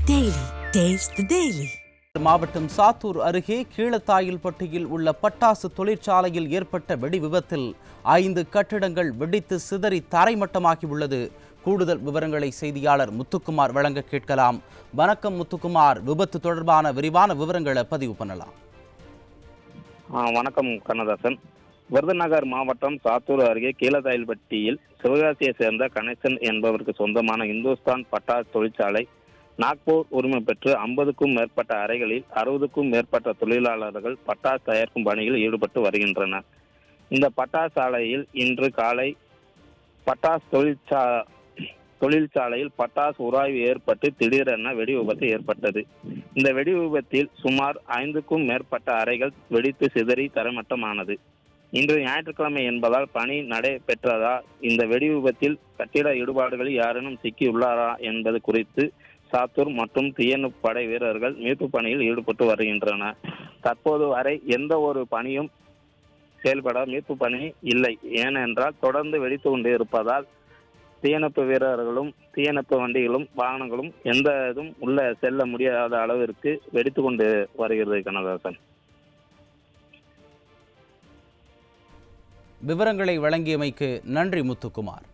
Daily. Taste the Daily. மாவட்டம் சாத்தூர் அருகே கீழத்தாயில்பட்டியில் உள்ள பட்டாசு தொழிற்சாலையில் ஏற்பட்ட வெடி விபத்தில் 5 கட்டிடங்கள் வெடித்து சிதறி தரைமட்டமாகி உள்ளது. கூடுதல் விவரங்களை செய்தியாளர் முத்துக்குமார் வழங்க கேட்கலாம். வணக்கம் முத்துக்குமார், விபத்து தொடர்பான விரிவான விவரங்களை பதிவு பண்ணலாம். வணக்கம் கண்ணதாசன். விருதுநகர் மாவட்டம் சாத்தூர் அருகே கீழத்தாயில்பட்டியில் சிவகாசியை சேர்ந்த கணேசன் என்பவருக்கு சொந்தமான இந்துஸ்தான் பட்டாசு தொழிற்சாலை நாக்பூர் உரிமை பெற்று 50க்கும் மேற்பட்ட அறைகளில் 60க்கும் மேற்பட்ட தொழிலாளர்கள் பட்டாசு தயாரிக்கும் பணியில் ஈடுபட்டு வருகின்றனர். இந்த பட்டாசு ஆலையில் இன்று காலை பட்டாசு தொழிற்சாலையில் பட்டாசு உராய்வு ஏற்பட்டு திடீரென வெடி விபத்து ஏற்பட்டது. இந்த வெடி விபத்தில் சுமார் 5க்கும் மேற்பட்ட அறைகள் வெடித்து சிதறி தரைமட்டமானது. இன்று ஞாயிற்றுக்கிழமை என்பதால் பணி நடைபெற்றதா, இந்த வெடி விபத்தில் கட்டிட இடுபாடுகளில் யாரேனும் சிக்கியுள்ளாரா என்பது குறித்து சாத்தூர் மற்றும் தீயணைப்பு படை வீரர்கள் மீட்பு பணியில் ஈடுபட்டு வருகின்றனர். தற்போது வரை எந்த ஒரு பணியும் செயல்பட மீட்பு பணி இல்லை. ஏனென்றால் தொடர்ந்து வெடித்து கொண்டு இருப்பதால் தீயணைப்பு வீரர்களும் தீயணைப்பு வண்டிகளும் வாகனங்களும் எந்த இதுவும் உள்ள செல்ல முடியாத அளவிற்கு வெடித்து கொண்டு வருகிறது. கண்ணதாசன், விவரங்களை வழங்கியமைக்கு நன்றி முத்துக்குமார்.